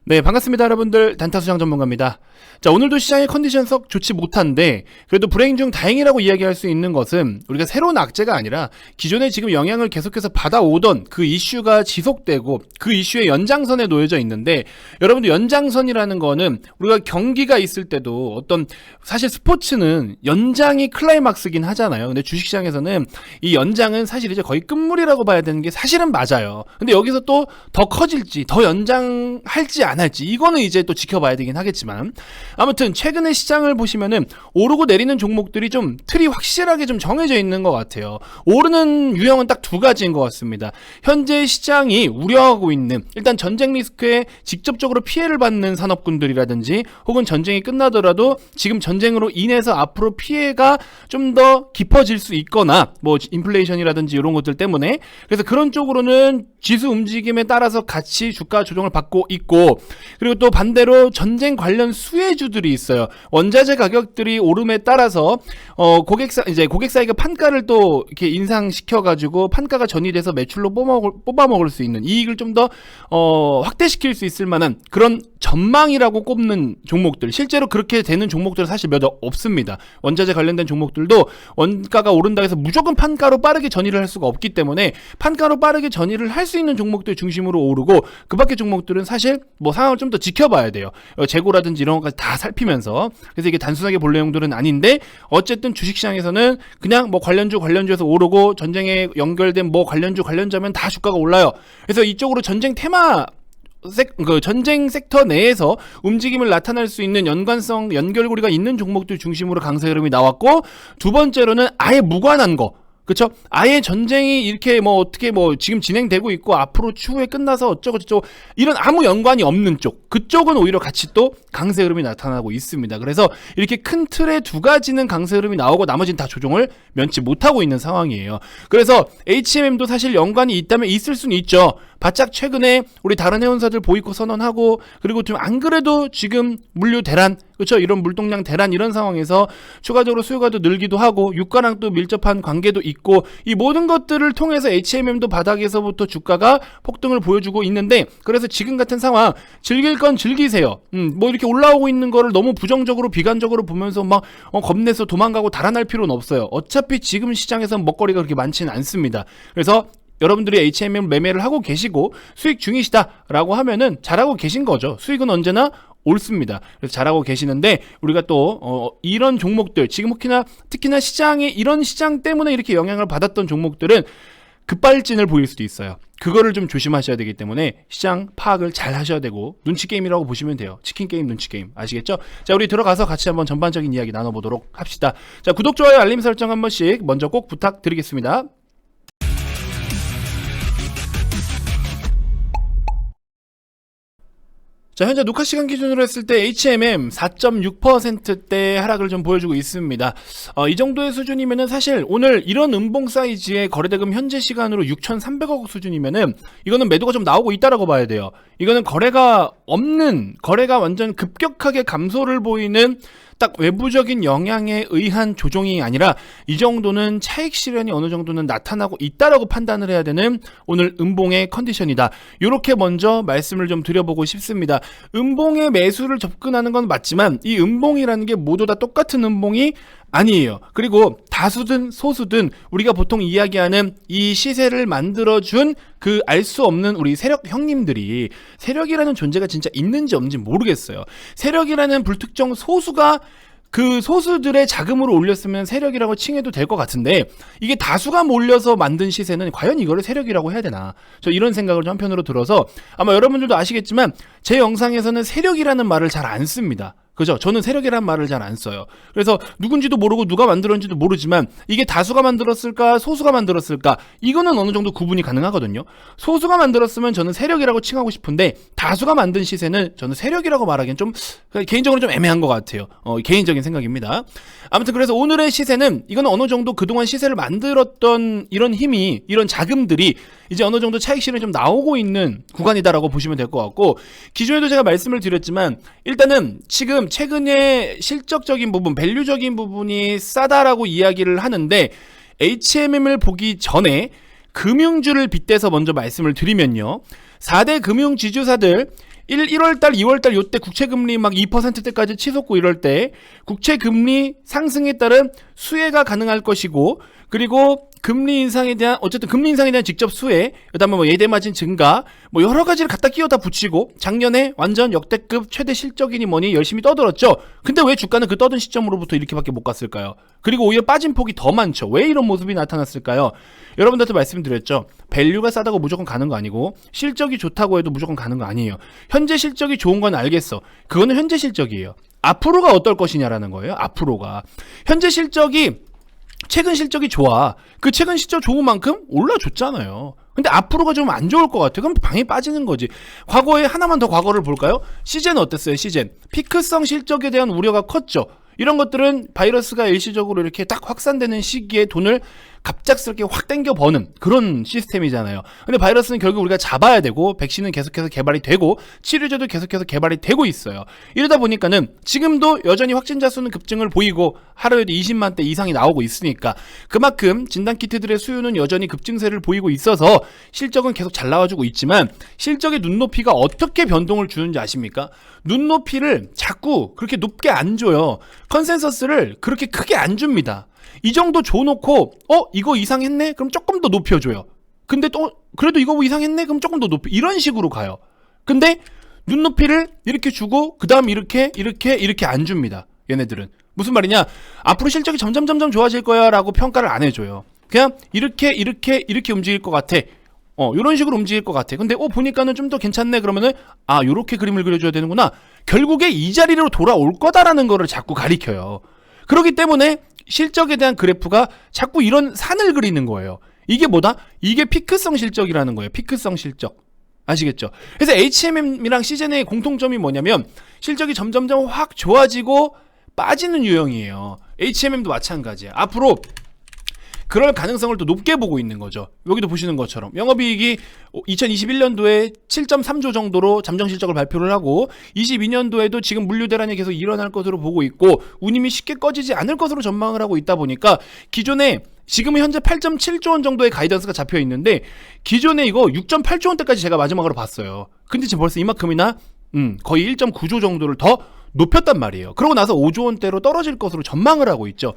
네, 반갑습니다, 여러분들. 단타수장 전문가입니다. 자, 오늘도 시장의 컨디션 썩 좋지 못한데 그래도 불행 중 다행이라고 이야기할 수 있는 것은 우리가 새로운 악재가 아니라 기존에 지금 영향을 계속해서 받아오던 그 이슈가 지속되고 그 이슈의 연장선에 놓여져 있는데, 여러분들 연장선이라는 거는 우리가 경기가 있을 때도 어떤, 사실 스포츠는 연장이 클라이막스긴 하잖아요. 근데 주식시장에서는 이 연장은 사실 이제 거의 끝물이라고 봐야 되는 게 사실은 맞아요. 근데 여기서 또 더 커질지 더 연장할지 안 할지 이거는 이제 또 지켜봐야 되긴 하겠지만, 아무튼 최근에 시장을 보시면은 오르고 내리는 종목들이 좀 틀이 확실하게 좀 정해져 있는 것 같아요. 오르는 유형은 딱 두 가지인 것 같습니다. 현재 시장이 우려하고 있는, 일단 전쟁 리스크에 직접적으로 피해를 받는 산업군들이라든지, 혹은 전쟁이 끝나더라도 지금 전쟁으로 인해서 앞으로 피해가 좀 더 깊어질 수 있거나 뭐 인플레이션이라든지 이런 것들 때문에, 그래서 그런 쪽으로는 지수 움직임에 따라서 같이 주가 조정을 받고 있고, 그리고 또 반대로 전쟁 관련 수혜주들이 있어요. 원자재 가격들이 오름에 따라서 고객사에게 판가를 또 이렇게 인상시켜 가지고 판가가 전이돼서 매출로 뽑아먹을 수 있는, 이익을 좀 더 확대시킬 수 있을 만한 그런 전망이라고 꼽는 종목들, 실제로 그렇게 되는 종목들은 사실 몇 없습니다. 원자재 관련된 종목들도 원가가 오른다 해서 무조건 판가로 빠르게 전이를 할 수가 없기 때문에 판가로 빠르게 전이를 할 수 있는 종목들 중심으로 오르고, 그 밖의 종목들은 사실 뭐 상황을 좀 더 지켜봐야 돼요. 재고라든지 이런 것까지 다 살피면서. 그래서 이게 단순하게 볼 내용들은 아닌데, 어쨌든 주식시장에서는 그냥 뭐 관련주에서 오르고, 전쟁에 연결된 뭐 관련주면 다 주가가 올라요. 그래서 이쪽으로 전쟁 테마, 전쟁 섹터 내에서 움직임을 나타낼 수 있는 연관성, 연결고리가 있는 종목들 중심으로 강세 흐름이 나왔고, 두 번째로는 아예 무관한 거, 그쵸? 아예 전쟁이 이렇게 뭐 어떻게 뭐 지금 진행되고 있고 앞으로 추후에 끝나서 어쩌고저쩌고 이런 아무 연관이 없는 쪽, 그쪽은 오히려 같이 또 강세 흐름이 나타나고 있습니다. 그래서 이렇게 큰 틀의 두 가지는 강세 흐름이 나오고 나머지는 다 조정을 면치 못하고 있는 상황이에요. 그래서 HMM도 사실 연관이 있다면 있을 수는 있죠. 바짝 최근에 우리 다른 회원사들 보이콧 선언하고, 그리고 좀 안 그래도 지금 물류 대란, 그렇죠? 이런 물동량 대란 이런 상황에서 추가적으로 수요가 더 늘기도 하고, 유가랑 또 밀접한 관계도 있고, 이 모든 것들을 통해서 HMM도 바닥에서부터 주가가 폭등을 보여주고 있는데, 그래서 지금 같은 상황 즐길 건 즐기세요. 뭐 이렇게 올라오고 있는 거를 너무 부정적으로 비관적으로 보면서 막 겁내서 도망가고 달아날 필요는 없어요. 어차피 지금 시장에서는 먹거리가 그렇게 많지는 않습니다. 그래서 여러분들이 HMM 매매를 하고 계시고 수익 중이시다라고 하면은 잘하고 계신 거죠. 수익은 언제나 옳습니다. 그래서 잘하고 계시는데, 우리가 또 이런 종목들, 지금 특히나 시장에 이런 시장 때문에 이렇게 영향을 받았던 종목들은 급발진을 보일 수도 있어요. 그거를 좀 조심하셔야 되기 때문에 시장 파악을 잘 하셔야 되고, 눈치 게임이라고 보시면 돼요. 치킨 게임, 눈치 게임. 아시겠죠? 자, 우리 들어가서 같이 한번 전반적인 이야기 나눠보도록 합시다. 자, 구독, 좋아요, 알림 설정 한 번씩 먼저 꼭 부탁드리겠습니다. 자, 현재 녹화 시간 기준으로 했을 때 HMM 4.6%대 하락을 좀 보여주고 있습니다. 이 정도의 수준이면은 사실 오늘 이런 음봉 사이즈의 거래대금 현재 시간으로 6,300억 수준이면은 이거는 매도가 좀 나오고 있다라고 봐야 돼요. 이거는 거래가 완전 급격하게 감소를 보이는 딱 외부적인 영향에 의한 조정이 아니라, 이 정도는 차익 실현이 어느 정도는 나타나고 있다라고 판단을 해야 되는 오늘 음봉의 컨디션이다. 이렇게 먼저 말씀을 좀 드려보고 싶습니다. 음봉의 매수를 접근하는 건 맞지만 이 음봉이라는 게 모두 다 똑같은 음봉이 아니에요. 그리고 다수든 소수든 우리가 보통 이야기하는 이 시세를 만들어준 그 알 수 없는 우리 세력 형님들이, 세력이라는 존재가 진짜 있는지 없는지 모르겠어요. 세력이라는 불특정 소수가 그 소수들의 자금으로 올렸으면 세력이라고 칭해도 될 것 같은데, 이게 다수가 몰려서 만든 시세는 과연 이거를 세력이라고 해야 되나, 저 이런 생각을 좀 한편으로 들어서, 아마 여러분들도 아시겠지만 제 영상에서는 세력이라는 말을 잘 안 씁니다. 그죠? 저는 세력이라는 말을 잘 안 써요. 그래서 누군지도 모르고 누가 만들었는지도 모르지만, 이게 다수가 만들었을까 소수가 만들었을까, 이거는 어느 정도 구분이 가능하거든요. 소수가 만들었으면 저는 세력이라고 칭하고 싶은데, 다수가 만든 시세는 저는 세력이라고 말하기엔 좀 개인적으로 좀 애매한 것 같아요. 개인적인 생각입니다. 아무튼 그래서 오늘의 시세는, 이거는 어느 정도 그동안 시세를 만들었던 이런 힘이, 이런 자금들이 이제 어느 정도 차익 실현이 좀 나오고 있는 구간이다라고 보시면 될 것 같고, 기존에도 제가 말씀을 드렸지만 일단은 지금 최근에 실적적인 부분, 밸류적인 부분이 싸다라고 이야기를 하는데, HMM을 보기 전에 금융주를 빗대서 먼저 말씀을 드리면요, 4대 금융지주사들 1월달, 2월달 요때 국채금리 막 2%대까지 치솟고 이럴 때 국채금리 상승에 따른 수혜가 가능할 것이고, 그리고 금리 인상에 대한 어쨌든 금리 인상에 대한 직접 수혜, 그다음에 뭐 예대 마진 증가, 뭐 여러 가지를 갖다 끼워다 붙이고 작년에 완전 역대급 최대 실적이니 뭐니 열심히 떠들었죠. 근데 왜 주가는 그 떠든 시점으로부터 이렇게밖에 못 갔을까요? 그리고 오히려 빠진 폭이 더 많죠. 왜 이런 모습이 나타났을까요? 여러분들한테 말씀드렸죠. 밸류가 싸다고 무조건 가는 거 아니고 실적이 좋다고 해도 무조건 가는 거 아니에요. 현재 실적이 좋은 건 알겠어. 그거는 현재 실적이에요. 앞으로가 어떨 것이냐라는 거예요. 앞으로가. 현재 실적이 최근 실적이 좋아. 그 최근 실적 좋은 만큼 올라줬잖아요. 근데 앞으로가 좀 안 좋을 것 같아. 그럼 방에 빠지는 거지. 과거에 하나만 더 과거를 볼까요? 시젠 어땠어요? 시젠. 피크성 실적에 대한 우려가 컸죠. 이런 것들은 바이러스가 일시적으로 이렇게 딱 확산되는 시기에 돈을 갑작스럽게 확 땡겨 버는 그런 시스템이잖아요. 근데 바이러스는 결국 우리가 잡아야 되고, 백신은 계속해서 개발이 되고, 치료제도 계속해서 개발이 되고 있어요. 이러다 보니까는 지금도 여전히 확진자 수는 급증을 보이고 하루에도 20만 대 이상이 나오고 있으니까 그만큼 진단키트들의 수요는 여전히 급증세를 보이고 있어서 실적은 계속 잘 나와주고 있지만, 실적의 눈높이가 어떻게 변동을 주는지 아십니까? 눈높이를 자꾸 그렇게 높게 안 줘요. 컨센서스를 그렇게 크게 안 줍니다. 이 정도 줘놓고 이거 이상했네? 그럼 조금 더 높여줘요. 근데 또 그래도 이거 뭐 이상했네? 그럼 조금 더 높여. 이런 식으로 가요. 근데 눈높이를 이렇게 주고 그 다음 이렇게 안 줍니다. 얘네들은. 무슨 말이냐? 앞으로 실적이 점점 좋아질 거야 라고 평가를 안 해줘요. 그냥 이렇게 움직일 것 같아. 요런 식으로 움직일 것 같아. 근데 보니까는 좀 더 괜찮네. 그러면은 요렇게 그림을 그려줘야 되는구나. 결국에 이 자리로 돌아올 거다라는 거를 자꾸 가리켜요. 그렇기 때문에 실적에 대한 그래프가 자꾸 이런 산을 그리는 거예요. 이게 뭐다? 이게 피크성 실적이라는 거예요. 피크성 실적. 아시겠죠? 그래서 HMM이랑 시젠의 공통점이 뭐냐면 실적이 점점 확 좋아지고 빠지는 유형이에요. HMM도 마찬가지야. 앞으로 그럴 가능성을 또 높게 보고 있는 거죠. 여기도 보시는 것처럼 영업이익이 2021년도에 7.3조 정도로 잠정실적을 발표를 하고 22년도에도 지금 물류 대란이 계속 일어날 것으로 보고 있고 운임이 쉽게 꺼지지 않을 것으로 전망을 하고 있다 보니까 기존에 지금은 현재 8.7조 원 정도의 가이던스가 잡혀 있는데 기존에 이거 6.8조 원대까지 제가 마지막으로 봤어요. 근데 지금 벌써 이만큼이나 거의 1.9조 정도를 더 높였단 말이에요. 그러고 나서 5조 원대로 떨어질 것으로 전망을 하고 있죠.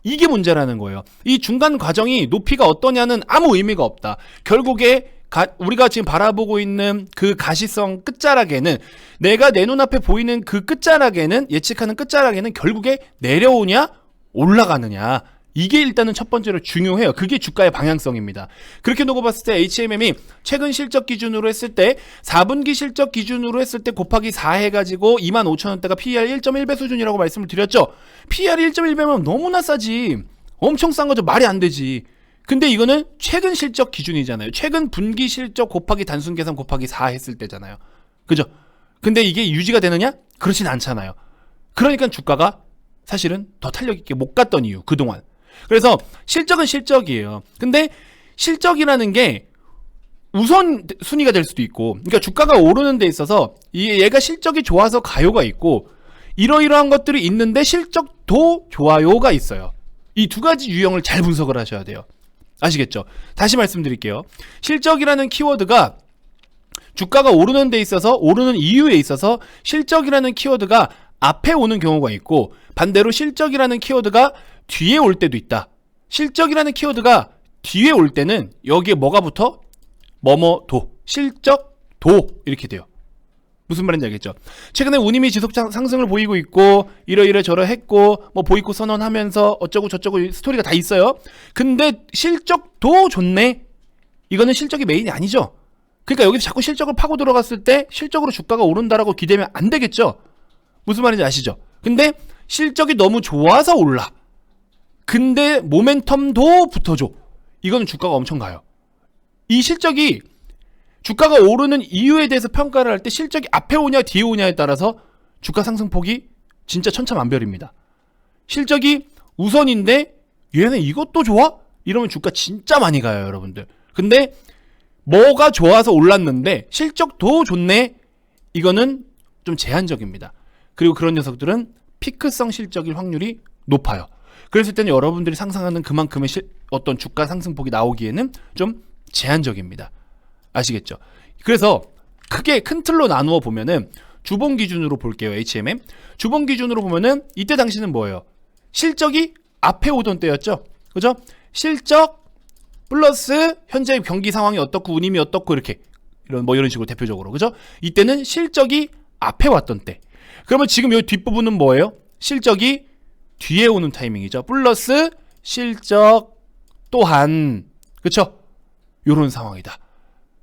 이게 문제라는 거예요. 이 중간 과정이 높이가 어떠냐는 아무 의미가 없다. 결국에 우리가 지금 바라보고 있는 그 가시성 끝자락에는 내가 내 눈앞에 보이는 그 끝자락에는 예측하는 끝자락에는 결국에 내려오냐 올라가느냐 이게 일단은 첫 번째로 중요해요. 그게 주가의 방향성입니다. 그렇게 놓고 봤을 때 HMM이 최근 실적 기준으로 했을 때 4분기 실적 기준으로 했을 때 곱하기 4 해가지고 25,000원대가 PER 1.1배 수준이라고 말씀을 드렸죠. PER 1.1배면 너무나 싸지. 엄청 싼 거죠. 말이 안 되지. 근데 이거는 최근 실적 기준이잖아요. 최근 분기 실적 곱하기 단순 계산 곱하기 4 했을 때잖아요. 그죠? 근데 이게 유지가 되느냐? 그렇진 않잖아요. 그러니까 주가가 사실은 더 탄력 있게 못 갔던 이유, 그동안. 그래서 실적은 실적이에요. 근데 실적이라는 게 우선 순위가 될 수도 있고, 그러니까 주가가 오르는 데 있어서 얘가 실적이 좋아서 가요가 있고 이러이러한 것들이 있는데 실적도 좋아요가 있어요. 이 두 가지 유형을 잘 분석을 하셔야 돼요. 아시겠죠? 다시 말씀드릴게요. 실적이라는 키워드가 주가가 오르는 데 있어서 오르는 이유에 있어서 실적이라는 키워드가 앞에 오는 경우가 있고 반대로 실적이라는 키워드가 뒤에 올 때도 있다. 실적이라는 키워드가 뒤에 올 때는 여기에 뭐가 붙어? 뭐뭐도, 실적도 이렇게 돼요. 무슨 말인지 알겠죠? 최근에 운임이 지속 상승을 보이고 있고 이러저러했고 뭐 보이콧 선언하면서 어쩌고 저쩌고 스토리가 다 있어요. 근데 실적도 좋네. 이거는 실적이 메인이 아니죠. 그러니까 여기서 자꾸 실적을 파고 들어갔을 때 실적으로 주가가 오른다라고 기대면 안 되겠죠. 무슨 말인지 아시죠? 근데 실적이 너무 좋아서 올라. 근데 모멘텀도 붙어줘. 이거는 주가가 엄청 가요. 이 실적이 주가가 오르는 이유에 대해서 평가를 할 때 실적이 앞에 오냐 뒤에 오냐에 따라서 주가 상승폭이 진짜 천차만별입니다. 실적이 우선인데 얘는 이것도 좋아? 이러면 주가 진짜 많이 가요, 여러분들. 근데 뭐가 좋아서 올랐는데 실적도 좋네? 이거는 좀 제한적입니다. 그리고 그런 녀석들은 피크성 실적일 확률이 높아요. 그랬을 때는 여러분들이 상상하는 그만큼의 어떤 주가 상승폭이 나오기에는 좀 제한적입니다. 아시겠죠? 그래서 크게 큰 틀로 나누어 보면은 주봉 기준으로 볼게요. HMM 주봉 기준으로 보면은 이때 당시는 뭐예요? 실적이 앞에 오던 때였죠. 그죠? 실적 플러스 현재 경기 상황이 어떻고 운임이 어떻고 이렇게 이런 식으로 대표적으로. 그죠? 이때는 실적이 앞에 왔던 때. 그러면 지금 이 뒷부분은 뭐예요? 실적이 뒤에 오는 타이밍이죠. 플러스 실적 또한. 그쵸? 요런 상황이다.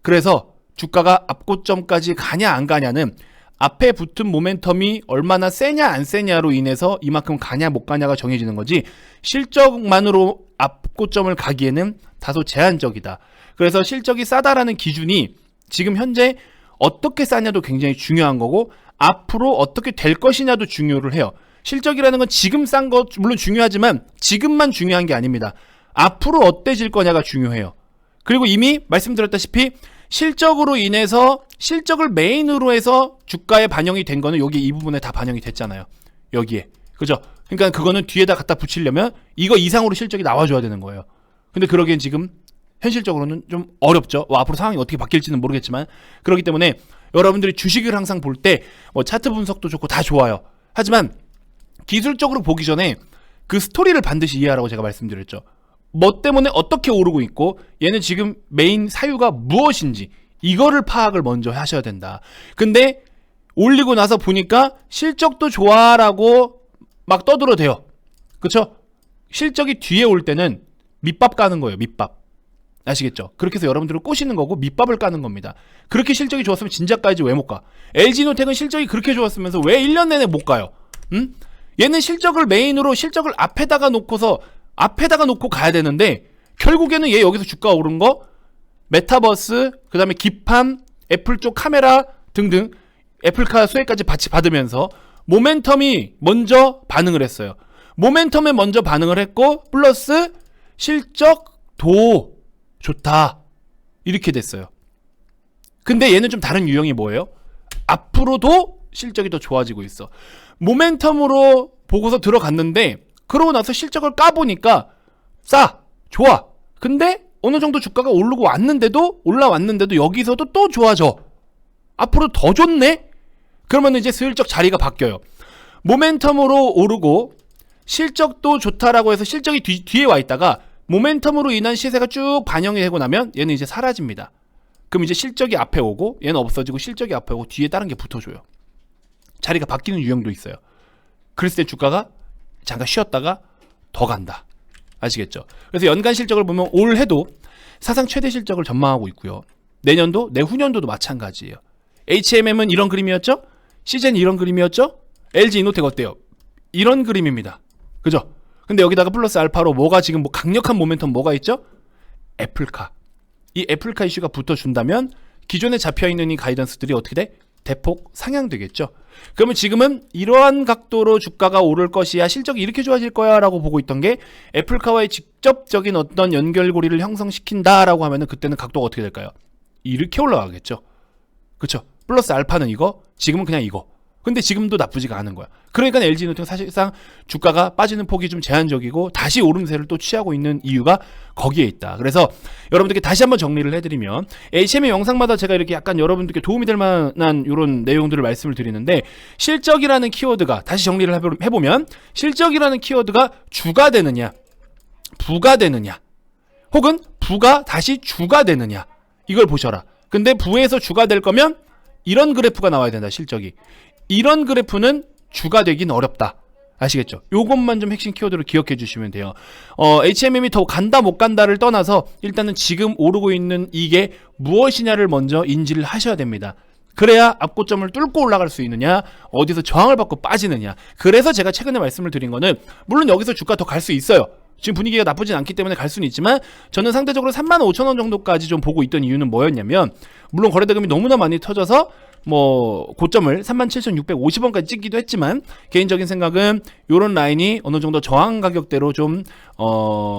그래서 주가가 앞고점까지 가냐 안 가냐는 앞에 붙은 모멘텀이 얼마나 세냐 안 세냐로 인해서 이만큼 가냐 못 가냐가 정해지는 거지, 실적만으로 앞고점을 가기에는 다소 제한적이다. 그래서 실적이 싸다라는 기준이 지금 현재 어떻게 싸냐도 굉장히 중요한 거고, 앞으로 어떻게 될 것이냐도 중요를 해요. 실적이라는 건 지금 싼 거 물론 중요하지만 지금만 중요한 게 아닙니다. 앞으로 어때질 거냐가 중요해요. 그리고 이미 말씀드렸다시피 실적으로 인해서 실적을 메인으로 해서 주가에 반영이 된 거는 여기 이 부분에 다 반영이 됐잖아요. 여기에. 그죠? 그러니까 그거는 뒤에다 갖다 붙이려면 이거 이상으로 실적이 나와줘야 되는 거예요. 근데 그러기엔 지금 현실적으로는 좀 어렵죠. 앞으로 상황이 어떻게 바뀔지는 모르겠지만, 그렇기 때문에 여러분들이 주식을 항상 볼 때 뭐 차트 분석도 좋고 다 좋아요. 하지만 기술적으로 보기 전에 그 스토리를 반드시 이해하라고 제가 말씀드렸죠. 뭐 때문에 어떻게 오르고 있고 얘는 지금 메인 사유가 무엇인지 이거를 파악을 먼저 하셔야 된다. 근데 올리고 나서 보니까 실적도 좋아라고 막 떠들어대요. 그쵸? 실적이 뒤에 올 때는 밑밥 까는 거예요. 밑밥. 아시겠죠? 그렇게 해서 여러분들을 꼬시는 거고 밑밥을 까는 겁니다. 그렇게 실적이 좋았으면 진작 가야지 왜 못 가? LG노텍은 실적이 그렇게 좋았으면서 왜 1년 내내 못 가요? 응? 얘는 실적을 메인으로 실적을 앞에다가 놓고 가야 되는데, 결국에는 얘 여기서 주가 오른 거 메타버스, 그 다음에 기판, 애플 쪽 카메라 등등 애플카 수혜까지 같이 받으면서 모멘텀이 먼저 반응을 했어요. 모멘텀에 먼저 반응을 했고 플러스 실적도 좋다 이렇게 됐어요. 근데 얘는 좀 다른 유형이 뭐예요? 앞으로도 실적이 더 좋아지고 있어. 모멘텀으로 보고서 들어갔는데 그러고 나서 실적을 까보니까 좋아. 근데 어느 정도 주가가 올라왔는데도 여기서도 또 좋아져. 앞으로 더 좋네? 그러면 이제 슬쩍 자리가 바뀌어요. 모멘텀으로 오르고 실적도 좋다라고 해서 실적이 뒤에 와 있다가 모멘텀으로 인한 시세가 쭉 반영이 되고 나면 얘는 이제 사라집니다. 그럼 이제 실적이 앞에 오고 얘는 없어지고 실적이 앞에 오고 뒤에 다른 게 붙어줘요. 자리가 바뀌는 유형도 있어요. 그랬을 때 주가가 잠깐 쉬었다가 더 간다. 아시겠죠? 그래서 연간 실적을 보면 올해도 사상 최대 실적을 전망하고 있고요. 내년도, 내후년도도 마찬가지예요. HMM은 이런 그림이었죠? CJ는 이런 그림이었죠? LG이노텍 어때요? 이런 그림입니다. 그죠? 근데 여기다가 플러스 알파로 뭐가 지금 강력한 모멘텀 뭐가 있죠? 애플카. 이 애플카 이슈가 붙어준다면 기존에 잡혀있는 이 가이던스들이 어떻게 돼? 대폭 상향되겠죠. 그러면 지금은 이러한 각도로 주가가 오를 것이야, 실적이 이렇게 좋아질 거야 라고 보고 있던 게 애플카와의 직접적인 어떤 연결고리를 형성시킨다라고 하면은 그때는 각도가 어떻게 될까요? 이렇게 올라가겠죠. 그쵸? 플러스 알파는 이거, 지금은 그냥 이거. 근데 지금도 나쁘지가 않은 거야. 그러니까 LG노텍 사실상 주가가 빠지는 폭이 좀 제한적이고 다시 오름세를 또 취하고 있는 이유가 거기에 있다. 그래서 여러분들께 다시 한번 정리를 해드리면, HM의 영상마다 제가 이렇게 약간 여러분들께 도움이 될 만한 이런 내용들을 말씀을 드리는데, 실적이라는 키워드가, 다시 정리를 해보면 실적이라는 키워드가 주가 되느냐 부가 되느냐, 혹은 부가 다시 주가 되느냐, 이걸 보셔라. 근데 부에서 주가 될 거면 이런 그래프가 나와야 된다. 실적이 이런 그래프는 주가 되긴 어렵다. 아시겠죠? 요것만 좀 핵심 키워드로 기억해 주시면 돼요. HMM이 더 간다 못 간다를 떠나서 일단은 지금 오르고 있는 이게 무엇이냐를 먼저 인지를 하셔야 됩니다. 그래야 앞고점을 뚫고 올라갈 수 있느냐, 어디서 저항을 받고 빠지느냐. 그래서 제가 최근에 말씀을 드린 거는, 물론 여기서 주가 더 갈 수 있어요. 지금 분위기가 나쁘진 않기 때문에 갈 수는 있지만, 저는 상대적으로 35,000원 정도까지 좀 보고 있던 이유는 뭐였냐면, 물론 거래대금이 너무나 많이 터져서 고점을 37,650원까지 찍기도 했지만, 개인적인 생각은 요런 라인이 어느 정도 저항 가격대로 좀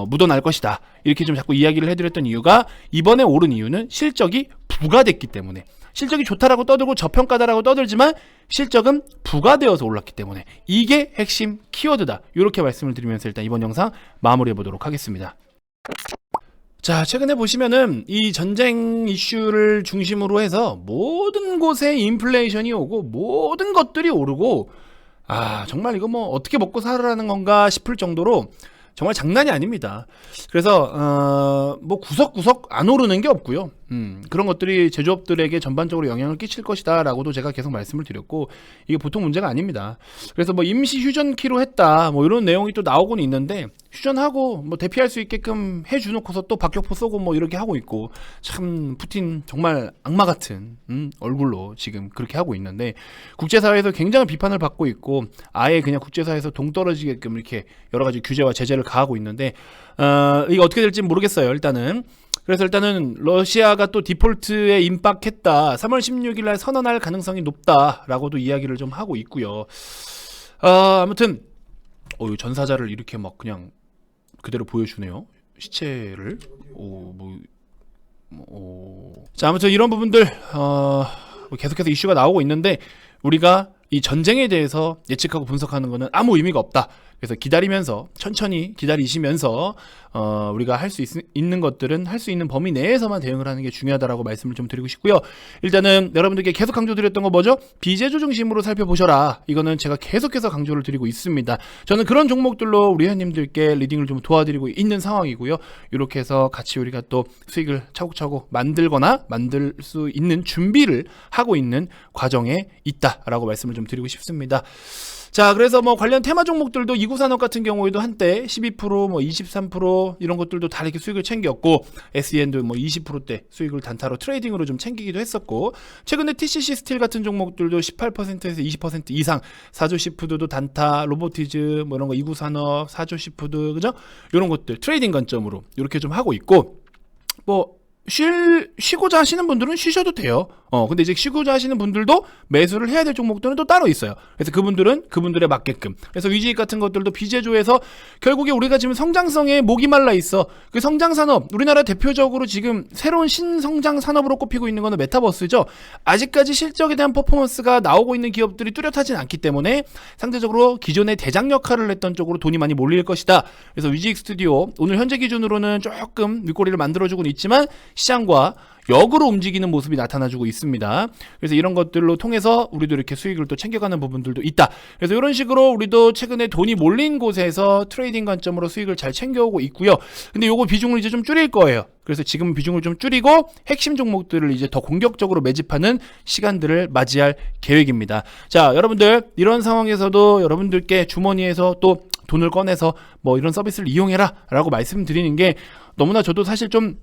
묻어날 것이다, 이렇게 좀 자꾸 이야기를 해드렸던 이유가, 이번에 오른 이유는 실적이 부가됐기 때문에. 실적이 좋다라고 떠들고 저평가다라고 떠들지만 실적은 부가되어서 올랐기 때문에 이게 핵심 키워드다, 이렇게 말씀을 드리면서 일단 이번 영상 마무리해 보도록 하겠습니다. 자, 최근에 보시면은 이 전쟁 이슈를 중심으로 해서 모든 곳에 인플레이션이 오고 모든 것들이 오르고, 정말 이거 뭐 어떻게 먹고 살아라는 건가 싶을 정도로 정말 장난이 아닙니다. 그래서 뭐 구석구석 안 오르는 게 없고요. 그런 것들이 제조업들에게 전반적으로 영향을 끼칠 것이다 라고도 제가 계속 말씀을 드렸고, 이게 보통 문제가 아닙니다. 그래서 뭐 임시 휴전키로 했다 뭐 이런 내용이 또 나오고는 있는데, 휴전하고 뭐 대피할 수 있게끔 해주놓고서 또 박격포 쏘고 뭐 이렇게 하고 있고, 참 푸틴 정말 악마 같은 얼굴로 지금 그렇게 하고 있는데, 국제사회에서 굉장히 비판을 받고 있고, 아예 그냥 국제사회에서 동떨어지게끔 이렇게 여러 가지 규제와 제재를 가하고 있는데, 이게 어떻게 될지 모르겠어요. 그래서 일단은 러시아가 또 디폴트에 임박했다, 3월 16일 날 선언할 가능성이 높다라고도 이야기를 좀 하고 있고요. 아무튼 전사자를 이렇게 막 그냥 그대로 보여주네요, 시체를. 자, 아무튼 이런 부분들 계속해서 이슈가 나오고 있는데, 우리가 이 전쟁에 대해서 예측하고 분석하는 것은 아무 의미가 없다. 그래서 기다리면서, 천천히 기다리시면서 우리가 할 수 있는 것들은 할 수 있는 범위 내에서만 대응을 하는 게 중요하다라고 말씀을 좀 드리고 싶고요. 일단은 여러분들께 계속 강조드렸던 거 뭐죠? 비제조 중심으로 살펴보셔라. 이거는 제가 계속해서 강조를 드리고 있습니다. 저는 그런 종목들로 우리 회원님들께 리딩을 좀 도와드리고 있는 상황이고요. 이렇게 해서 같이 우리가 또 수익을 차곡차곡 만들거나 만들 수 있는 준비를 하고 있는 과정에 있다라고 말씀을 좀 드리고 싶습니다. 자, 그래서 뭐 관련 테마 종목들도 이구산업 같은 경우에도 한때 12%, 뭐 23% 이런 것들도 다 이렇게 수익을 챙겼고, SEN도 뭐 20%대 수익을 단타로 트레이딩으로 좀 챙기기도 했었고, 최근에 TCC 스틸 같은 종목들도 18%에서 20% 이상, 사조시푸드도 단타, 로보티즈 뭐 이런 거, 이구산업, 사조시푸드, 그죠? 이런 것들 트레이딩 관점으로 이렇게 좀 하고 있고, 뭐 쉬고자 하시는 분들은 쉬셔도 돼요. 근데 이제 쉬고자 하시는 분들도 매수를 해야 될 종목들은 또 따로 있어요. 그래서 그분들은 그분들에 맞게끔. 그래서 위지익 같은 것들도 비제조에서 결국에 우리가 지금 성장성에 목이 말라 있어. 그 성장 산업, 우리나라 대표적으로 지금 새로운 신성장 산업으로 꼽히고 있는 거는 메타버스죠. 아직까지 실적에 대한 퍼포먼스가 나오고 있는 기업들이 뚜렷하진 않기 때문에 상대적으로 기존의 대장 역할을 했던 쪽으로 돈이 많이 몰릴 것이다. 그래서 위지익 스튜디오 오늘 현재 기준으로는 조금 윗꼬리를 만들어주고는 있지만 시장과 역으로 움직이는 모습이 나타나주고 있습니다. 그래서 이런 것들로 통해서 우리도 이렇게 수익을 또 챙겨가는 부분들도 있다. 그래서 이런 식으로 우리도 최근에 돈이 몰린 곳에서 트레이딩 관점으로 수익을 잘 챙겨오고 있고요. 근데 요거 비중을 이제 좀 줄일 거예요. 그래서 지금 비중을 좀 줄이고 핵심 종목들을 이제 더 공격적으로 매집하는 시간들을 맞이할 계획입니다. 자, 여러분들 이런 상황에서도 여러분들께 주머니에서 또 돈을 꺼내서 뭐 이런 서비스를 이용해라 라고 말씀드리는 게 너무나 저도 사실 좀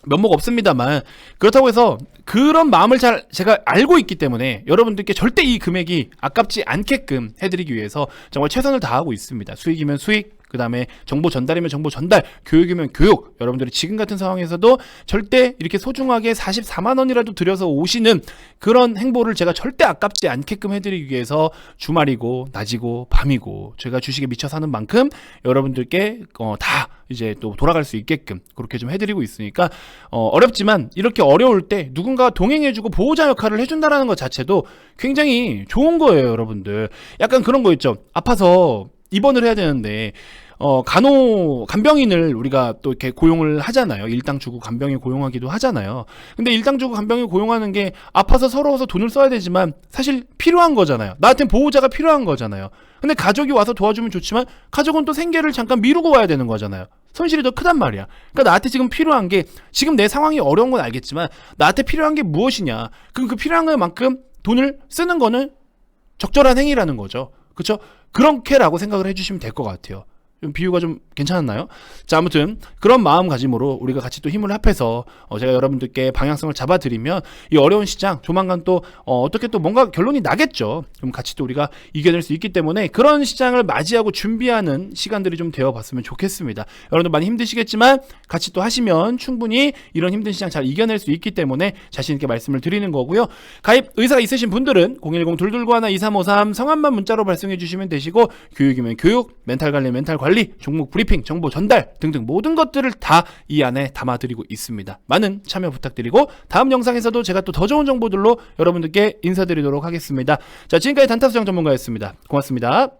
면목 없습니다만, 그렇다고 해서 그런 마음을 잘 제가 알고 있기 때문에 여러분들께 절대 이 금액이 아깝지 않게끔 해드리기 위해서 정말 최선을 다하고 있습니다. 수익이면 수익, 그 다음에 정보 전달이면 정보 전달, 교육이면 교육. 여러분들이 지금 같은 상황에서도 절대 이렇게 소중하게 44만 원이라도 들여서 오시는 그런 행보를 제가 절대 아깝지 않게끔 해드리기 위해서 주말이고 낮이고 밤이고 제가 주식에 미쳐 사는 만큼 여러분들께 다 이제 또 돌아갈 수 있게끔 그렇게 좀 해드리고 있으니까, 어렵지만 이렇게 어려울 때 누군가 동행해주고 보호자 역할을 해준다라는 것 자체도 굉장히 좋은 거예요. 여러분들 약간 그런 거 있죠. 아파서 입원을 해야 되는데 간병인을 우리가 또 이렇게 고용을 하잖아요. 일당 주고 간병인 고용하기도 하잖아요. 근데 일당 주고 간병인 고용하는 게 아파서 서러워서 돈을 써야 되지만 사실 필요한 거잖아요. 나한테는 보호자가 필요한 거잖아요. 근데 가족이 와서 도와주면 좋지만 가족은 또 생계를 잠깐 미루고 와야 되는 거잖아요. 손실이 더 크단 말이야. 그러니까 나한테 지금 필요한 게, 지금 내 상황이 어려운 건 알겠지만 나한테 필요한 게 무엇이냐. 그럼 그 필요한 것만큼 돈을 쓰는 거는 적절한 행위라는 거죠. 그렇죠? 그렇게라고 생각을 해주시면 될 것 같아요. 좀 비유가 좀 괜찮았나요? 자, 아무튼 그런 마음가짐으로 우리가 같이 또 힘을 합해서 제가 여러분들께 방향성을 잡아드리면 이 어려운 시장 조만간 또 어떻게 또 뭔가 결론이 나겠죠. 그럼 같이 또 우리가 이겨낼 수 있기 때문에 그런 시장을 맞이하고 준비하는 시간들이 좀 되어봤으면 좋겠습니다. 여러분들 많이 힘드시겠지만 같이 또 하시면 충분히 이런 힘든 시장 잘 이겨낼 수 있기 때문에 자신 있게 말씀을 드리는 거고요. 가입 의사가 있으신 분들은 010-221-2353 성함만 문자로 발송해 주시면 되시고, 교육이면 교육, 멘탈 관리 멘탈 관리, 종목 브리핑, 정보 전달 등등 모든 것들을 다 이 안에 담아드리고 있습니다. 많은 참여 부탁드리고 다음 영상에서도 제가 또 더 좋은 정보들로 여러분들께 인사드리도록 하겠습니다. 자, 지금까지 단타수장 전문가였습니다. 고맙습니다.